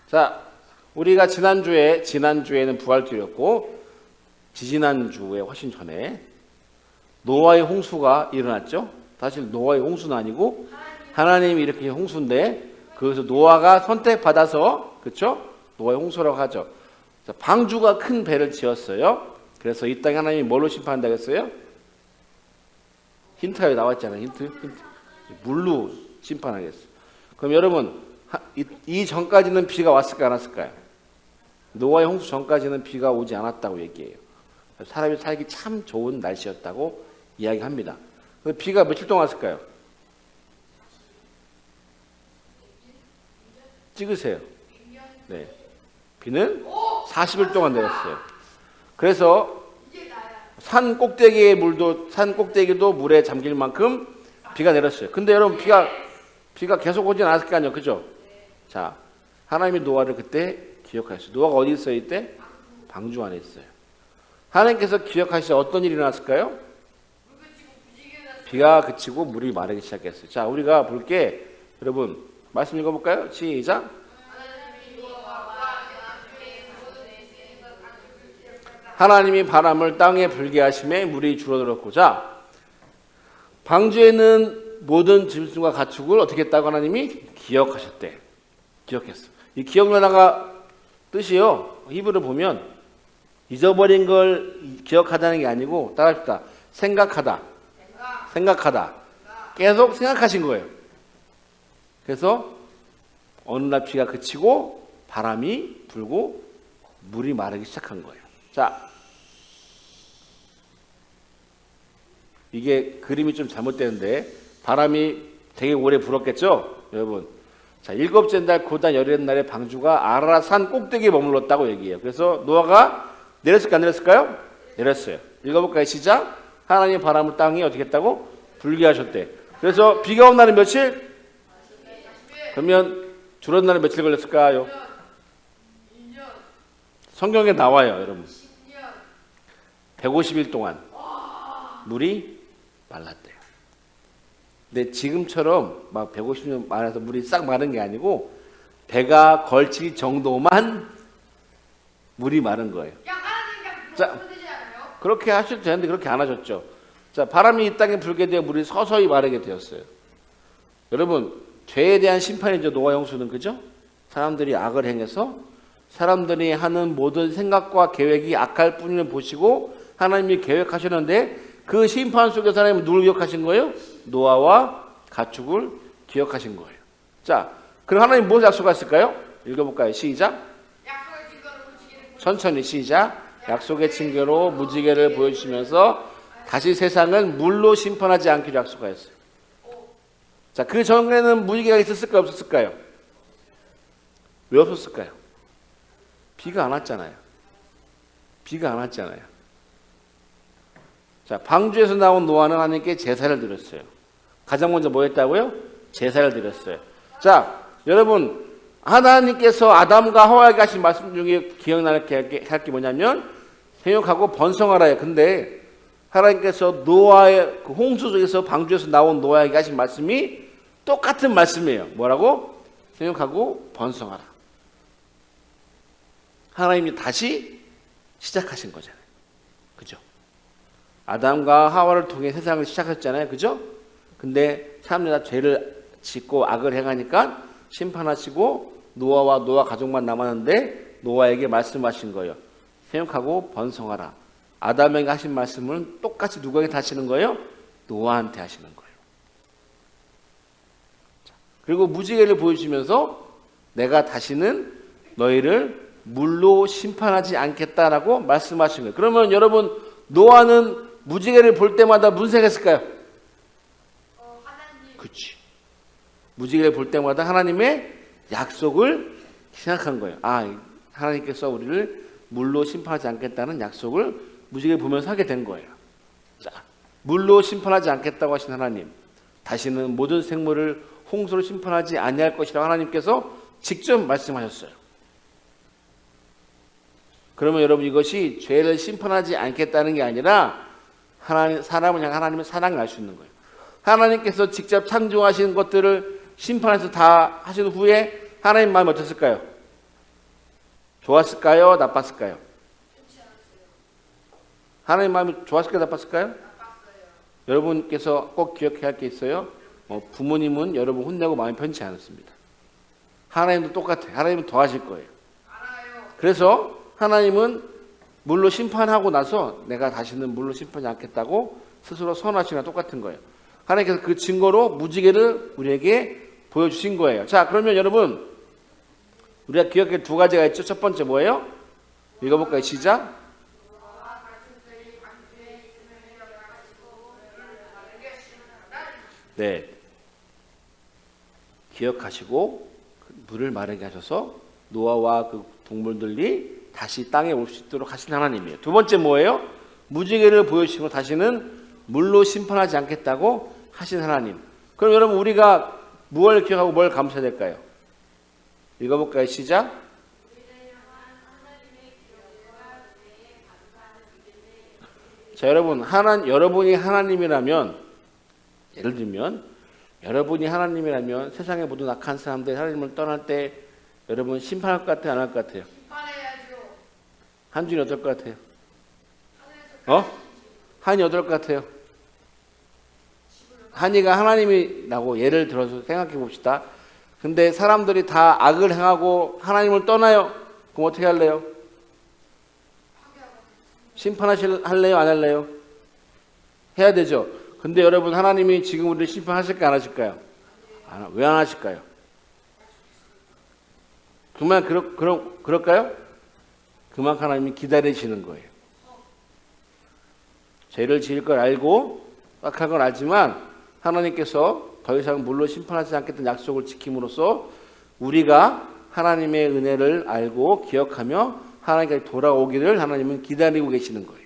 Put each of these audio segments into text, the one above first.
자, 우리가 지난주에는 부활절이었고, 지지난주에 훨씬 전에 노아의 홍수가 일어났죠. 사실 노아의 홍수는 아니고 하나님이 이렇게 홍수인데, 그래서 노아가 선택받아서, 그렇죠? 노아의 홍수라고 하죠. 자, 방주가 큰 배를 지었어요. 그래서 이 땅에 하나님이 뭘로 심판한다고 했어요? 힌트가 나왔잖아요. 힌트. 물로 심판하겠어요. 그럼 여러분, 이 전까지는 비가 왔을까요, 안 왔을까요? 노아의 홍수 전까지는 비가 오지 않았다고 얘기해요. 사람이 살기 참 좋은 날씨였다고 이야기합니다. 비가 며칠 동안 왔을까요? 찍으세요. 네. 비는 40일 동안 내렸어요. 그래서 산 꼭대기도 물에 잠길 만큼 비가 내렸어요. 근데 여러분, 비가 계속 오진 않았을 거 아니에요. 그죠? 자, 하나님이 노아를 그때 기억하셨어요. 노아가 어디 있어요, 이때? 방주 안에 있어요. 하나님께서 기억하시자 어떤 일이 일어났을까요? 비가 그치고 물이 마르기 시작했어요. 자, 우리가 볼게. 여러분, 말씀 읽어볼까요? 시작. 하나님이 바람을 땅에 불게 하심에 물이 줄어들었고자, 방주에는 모든 짐승과 가축을 어떻게 했다고 하나님이 기억하셨대. 기억했어. 이 기억나다가 뜻이요, 히브리를 보면 잊어버린 걸 기억하다는 게 아니고, 따라합시다. 생각하다. 계속 생각하신 거예요. 그래서 어느 날 비가 그치고 바람이 불고 물이 마르기 시작한 거예요. 자, 이게 그림이 좀 잘못되는데 바람이 되게 오래 불었겠죠, 여러분. 자, 7째 달 고단 열의 날에 방주가 아라산 꼭대기에 머물렀다고 얘기해요. 그래서 노아가 내렸을까 안 내렸을까요? 내렸어요. 읽어볼까요? 시작. 하나님 바람을 땅에 어떻게 했다고? 불게 하셨대. 그래서 비가 온 날은 며칠? 그러면 줄어든 날은 며칠 걸렸을까요? 성경에 나와요, 여러분. 150일 동안 물이 말랐대요. 근데 지금처럼 막 150년 말아서 물이 싹 마른 게 아니고 배가 걸칠 정도만 물이 마른 거예요. 자, 그렇게 하셔도 되는데 그렇게 안 하셨죠. 자, 바람이 이 땅에 불게 되어 물이 서서히 마르게 되었어요. 여러분, 죄에 대한 심판이죠, 노아 홍수는. 그죠? 사람들이 악을 행해서 사람들이 하는 모든 생각과 계획이 악할 뿐임을 보시고 하나님이 계획하셨는데, 그 심판 속에서 하나님은 누굴 기억하신 거예요? 노아와 가축을 기억하신 거예요. 자, 그럼 하나님 무엇을 약속하셨을까요? 읽어볼까요? 시작. 천천히 시작. 약속의 징계로 무지개를 보여주시면서 다시 세상은 물로 심판하지 않기로 약속하였어요. 자, 그 전에는 무지개가 있었을까요, 없었을까요? 왜 없었을까요? 비가 안 왔잖아요. 자, 방주에서 나온 노아는 하나님께 제사를 드렸어요. 가장 먼저 뭐 했다고요? 제사를 드렸어요. 자, 여러분, 하나님께서 아담과 하와에게 하신 말씀 중에 기억날 게 할 게 뭐냐면 생육하고 번성하라요. 근데 하나님께서 노아의 그 홍수 속에서 방주에서 나온 노아에게 하신 말씀이 똑같은 말씀이에요. 뭐라고? 생육하고 번성하라. 하나님이 다시 시작하신 거잖아요. 그죠? 아담과 하와를 통해 세상을 시작했잖아요. 그죠? 근데 사람들이 다 죄를 짓고 악을 행하니까 심판하시고 노아와 노아 가족만 남았는데 노아에게 말씀하신 거예요. 생육하고 번성하라. 아담에게 하신 말씀은 똑같이 누구에게 하시는 거예요? 노아한테 하시는 거예요. 그리고 무지개를 보여주면서 내가 다시는 너희를 물로 심판하지 않겠다라고 말씀하신 거예요. 그러면 여러분, 노아는 무지개를 볼 때마다 무슨 생각했을까요? 하나님. 그렇지. 무지개를 볼 때마다 하나님의 약속을 생각한 거예요. 아, 하나님께서 우리를 물로 심판하지 않겠다는 약속을 무지개를 보면서 하게 된 거예요. 자, 물로 심판하지 않겠다고 하신 하나님, 다시는 모든 생물을 홍수로 심판하지 아니할 것이라고 하나님께서 직접 말씀하셨어요. 그러면 여러분, 이것이 죄를 심판하지 않겠다는 게 아니라 사람을 향한 하나님의 사랑을 알 수 있는 거예요. 하나님께서 직접 창조하신 것들을 심판해서 다 하신 후에 하나님 마음이 어땠을까요? 좋았을까요? 나빴을까요? 하나님 마음이 좋았을까요? 나빴을까요? 여러분께서 꼭 기억해야 할 게 있어요. 부모님은 여러분 혼내고 마음이 편치 않았습니다. 하나님도 똑같아요. 하나님은 더 하실 거예요. 그래서 하나님은 물로 심판하고 나서 내가 다시는 물로 심판하지 않겠다고 스스로 선언하시는 거랑 똑같은 거예요. 하나님께서 그 증거로 무지개를 우리에게 보여주신 거예요. 자, 그러면 여러분 우리가 기억할 두 가지가 있죠. 첫 번째 뭐예요? 읽어볼까요? 시작. 네. 기억하시고 물을 마르게 하셔서 노아와 그 동물들이 다시 땅에 올 수 있도록 하신 하나님이에요. 두 번째 뭐예요? 무지개를 보여주시고 다시는 물로 심판하지 않겠다고 하신 하나님. 그럼 여러분 우리가 무엇을 기억하고 뭘 감사해야 될까요? 읽어볼까요? 시작. 자, 여러분 여러분이 하나님이라면, 예를 들면 여러분이 하나님이라면 세상의 모든 악한 사람들이 하나님을 떠날 때 여러분 심판할 것 같아요? 안 할 것 같아요? 심판해야죠. 한준이 어떨 것 같아요? 한이 어떨 것 같아요? 한이가 하나님이라고 예를 들어서 생각해 봅시다. 근데 사람들이 다 악을 행하고 하나님을 떠나요. 그럼 어떻게 할래요? 심판할래요? 안 할래요? 해야 되죠. 근데 여러분 하나님이 지금 우리를 심판하실까요? 안 하실까요? 왜 안 하실까요? 그럴까요? 그만큼 하나님이 기다리시는 거예요. 죄를 지을 걸 알고 악한 걸 알지만 하나님께서 더 이상 물로 심판하지 않겠다는 약속을 지킴으로써 우리가 하나님의 은혜를 알고 기억하며 하나님께 돌아오기를 하나님은 기다리고 계시는 거예요.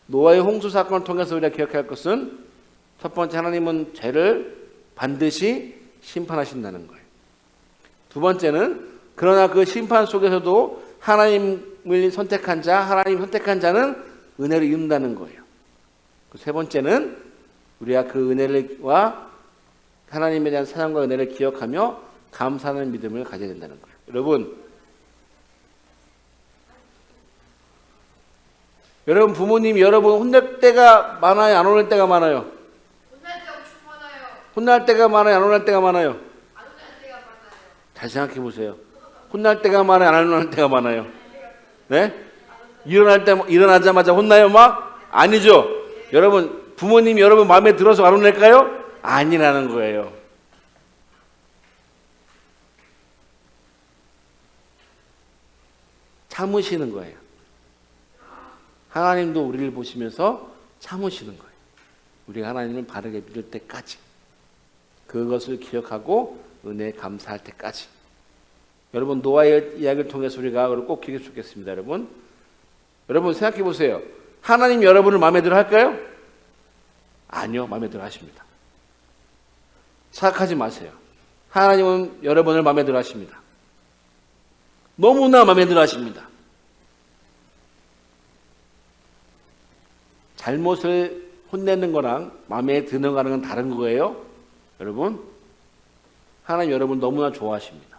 노아의 홍수 사건을 통해서 우리가 기억해야 할 것은 첫 번째, 하나님은 죄를 반드시 심판하신다는 거예요. 두 번째는 그러나 그 심판 속에서도 하나님을 선택한 자, 하나님 선택한 자는 은혜를 입는다는 거예요. 세 번째는 우리가 그 은혜와 하나님에 대한 사랑과 은혜를 기억하며 감사하는 믿음을 가져야 된다는 거예요. 여러분 부모님이 여러분 혼낼 때가 많아요? 안 혼낼 때가 많아요? 혼날 때 엄청 많아요. 혼날 때가 많아요? 안 혼날 때가 많아요? 안 혼날 때가 많아요. 잘 생각해 보세요. 혼날 때가 많아요? 안 혼날 때가 많아요? 네? 일어나자마자 혼나요 막? 아니죠. 여러분 부모님이 여러분 마음에 들어서 안 혼낼까요? 아니라는 거예요. 참으시는 거예요. 하나님도 우리를 보시면서 참으시는 거예요. 우리가 하나님을 바르게 믿을 때까지, 그것을 기억하고 은혜에 감사할 때까지. 여러분 노아의 이야기를 통해서 우리가 꼭 기억해 주겠습니다. 여러분 생각해 보세요. 하나님 여러분을 마음에 들어 할까요? 아니요, 마음에 들어 하십니다. 착각하지 마세요. 하나님은 여러분을 마음에 들어 하십니다. 너무나 마음에 들어 하십니다. 잘못을 혼내는 거랑 마음에 드는 거랑은 다른 거예요. 여러분, 하나님 여러분 너무나 좋아하십니다.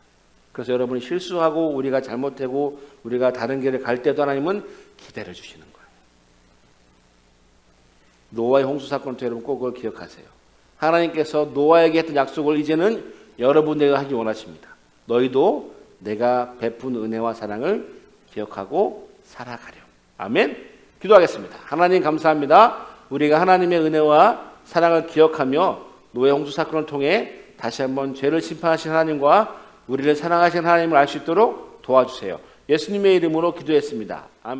그래서 여러분이 실수하고 우리가 잘못되고 우리가 다른 길을 갈 때도 하나님은 기다려 주시는 거예요. 노아의 홍수 사건 때 여러분 꼭 그걸 기억하세요. 하나님께서 노아에게 했던 약속을 이제는 여러분에게 하기 원하십니다. 너희도 내가 베푼 은혜와 사랑을 기억하고 살아가렴. 아멘. 기도하겠습니다. 하나님 감사합니다. 우리가 하나님의 은혜와 사랑을 기억하며 노예 홍수 사건을 통해 다시 한번 죄를 심판하신 하나님과 우리를 사랑하신 하나님을 알 수 있도록 도와주세요. 예수님의 이름으로 기도했습니다. 아멘.